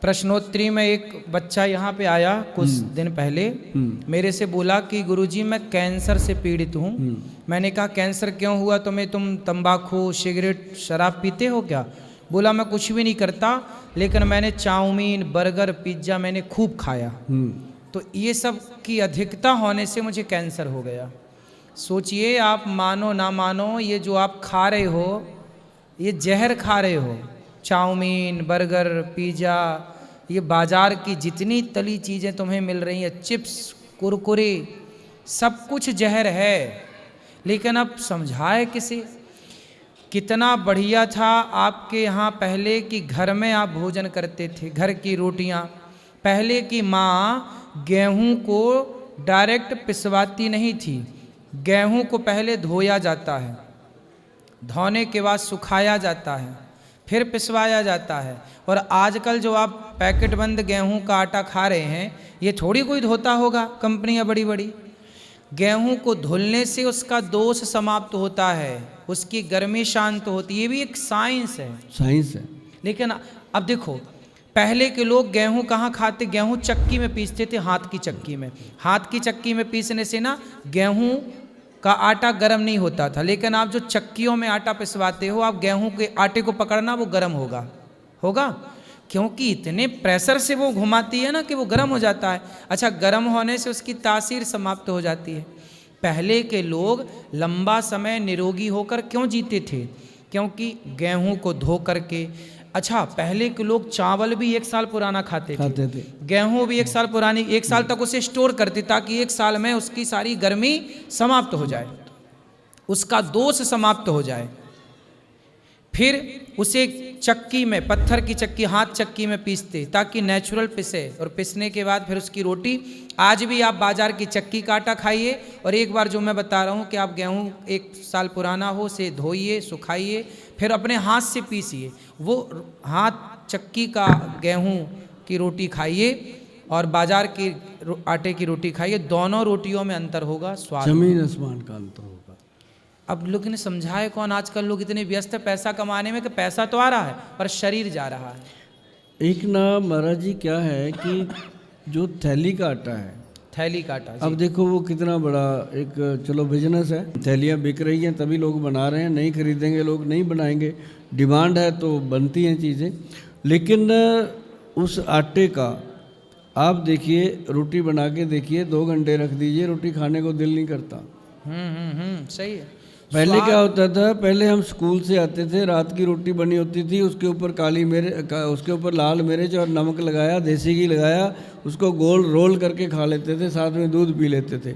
प्रश्नोत्तरी में एक बच्चा यहाँ पे आया कुछ दिन पहले, मेरे से बोला कि गुरुजी मैं कैंसर से पीड़ित हूँ। मैंने कहा कैंसर क्यों हुआ तुम्हें, तुम तंबाकू सिगरेट शराब पीते हो क्या? बोला मैं कुछ भी नहीं करता, लेकिन मैंने चाउमीन बर्गर पिज्ज़ा मैंने खूब खाया, तो ये सब की अधिकता होने से मुझे कैंसर हो गया। सोचिए, आप मानो ना मानो, ये जो आप खा रहे हो ये जहर खा रहे हो। चाउमीन बर्गर पिज़्ज़ा, ये बाज़ार की जितनी तली चीज़ें तुम्हें मिल रही हैं, चिप्स कुरकुरे, सब कुछ जहर है। लेकिन अब समझाए किसे? कितना बढ़िया था आपके यहाँ पहले कि घर में आप भोजन करते थे, घर की रोटियाँ। पहले की माँ गेहूँ को डायरेक्ट पिसवाती नहीं थी, गेहूँ को पहले धोया जाता है, धोने के बाद सुखाया जाता है, फिर पिसवाया जाता है। और आजकल जो आप पैकेट बंद गेहूं का आटा खा रहे हैं, ये थोड़ी कोई धोता होगा, कंपनियां बड़ी बड़ी। गेहूं को धुलने से उसका दोष समाप्त होता है, उसकी गर्मी शांत होती है। ये भी एक साइंस है, साइंस है। लेकिन अब देखो, पहले के लोग गेहूं कहाँ खाते, गेहूं चक्की में पीसते थे, हाथ की चक्की में। हाथ की चक्की में पीसने से ना गेहूं का आटा गर्म नहीं होता था। लेकिन आप जो चक्कियों में आटा पिसवाते हो, आप गेहूं के आटे को पकड़ना, वो गर्म होगा क्योंकि इतने प्रेशर से वो घुमाती है ना कि वो गर्म हो जाता है। अच्छा, गर्म होने से उसकी तासीर समाप्त हो जाती है। पहले के लोग लंबा समय निरोगी होकर क्यों जीते थे? क्योंकि गेहूं को धो करके। अच्छा, पहले के लोग चावल भी 1 साल पुराना खाते थे। गेहूं भी 1 साल पुरानी, 1 साल तक उसे स्टोर करते ताकि 1 साल में उसकी सारी गर्मी समाप्त हो जाए, उसका दोष समाप्त हो जाए। फिर उसे चक्की में, पत्थर की चक्की, हाथ चक्की में पीसते ताकि नेचुरल पिसे, और पिसने के बाद फिर उसकी रोटी। आज भी आप बाजार की चक्की का आटा खाइए, और एक बार जो मैं बता रहा हूँ कि आप गेहूँ 1 साल पुराना हो उसे धोइए, सुखाइए, फिर अपने हाथ से पीसिए, वो हाथ चक्की का गेहूँ की रोटी खाइए और बाजार की आटे की रोटी खाइए, दोनों रोटियों में अंतर होगा, स्वाद जमीन आसमान का अंतर होगा। अब लोग ने समझाए कौन? आजकल लोग इतने व्यस्त है पैसा कमाने में कि पैसा तो आ रहा है पर शरीर जा रहा है। एक ना महाराज जी क्या है कि जो थैली का आटा है, थैली का आटा, अब देखो वो कितना बड़ा एक चलो बिजनेस है, थैलियाँ बिक रही हैं तभी लोग बना रहे हैं, नहीं खरीदेंगे लोग नहीं बनाएंगे, डिमांड है तो बनती हैं चीज़ें। लेकिन उस आटे का आप देखिए, रोटी बना के देखिए, 2 घंटे रख दीजिए, रोटी खाने को दिल नहीं करता। सही है। पहले क्या होता था, पहले हम स्कूल से आते थे, रात की रोटी बनी होती थी, उसके ऊपर काली मिर्च, उसके ऊपर लाल मिर्च और नमक लगाया, देसी घी लगाया, उसको गोल रोल करके खा लेते थे, साथ में दूध पी लेते थे।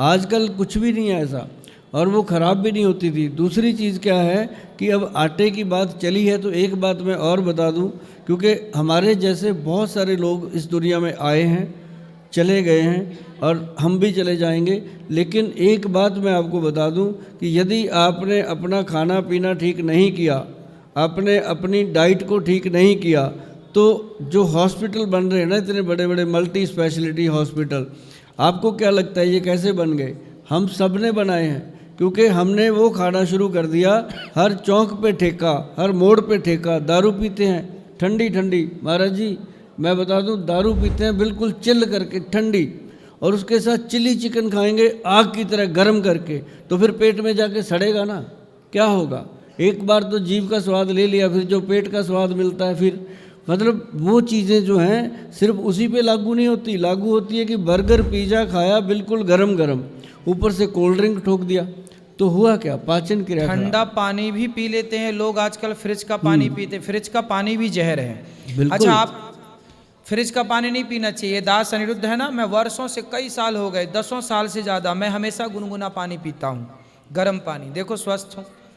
आजकल कुछ भी नहीं है ऐसा, और वो ख़राब भी नहीं होती थी। दूसरी चीज़ क्या है कि अब आटे की बात चली है तो एक बात मैं और बता दूं, क्योंकि हमारे जैसे बहुत सारे लोग इस दुनिया में आए हैं, चले गए हैं, और हम भी चले जाएंगे। लेकिन एक बात मैं आपको बता दूं कि यदि आपने अपना खाना पीना ठीक नहीं किया, आपने अपनी डाइट को ठीक नहीं किया, तो जो हॉस्पिटल बन रहे हैं ना, इतने बड़े बड़े मल्टी स्पेशलिटी हॉस्पिटल, आपको क्या लगता है ये कैसे बन गए? हम सब ने बनाए हैं, क्योंकि हमने वो खाना शुरू कर दिया, हर चौक पे ठेका, हर मोड़ पे ठेका। दारू पीते हैं ठंडी ठंडी, महाराज जी मैं बता दूं, दारू पीते हैं बिल्कुल चिल करके ठंडी, और उसके साथ चिली चिकन खाएंगे आग की तरह गर्म करके, तो फिर पेट में जाके सड़ेगा ना, क्या होगा? एक बार तो जीभ का स्वाद ले लिया, फिर जो पेट का स्वाद मिलता है, फिर मतलब वो चीज़ें जो हैं सिर्फ उसी पे लागू नहीं होती, लागू होती है कि बर्गर पिज़्ज़ा खाया बिल्कुल गरम गरम, ऊपर से कोल्ड ड्रिंक ठोक दिया, तो हुआ क्या? पाचन क्रिया। ठंडा पानी भी पी लेते हैं लोग आजकल, फ्रिज का पानी पीते, फ्रिज का पानी भी जहर है। अच्छा, आप फ्रिज का पानी नहीं पीना चाहिए, दास अनिरुद्ध है ना, मैं वर्षों से, कई साल हो गए, 10 साल से ज़्यादा, मैं हमेशा गुनगुना पानी पीता हूँ, गर्म पानी। देखो स्वस्थ हूँ।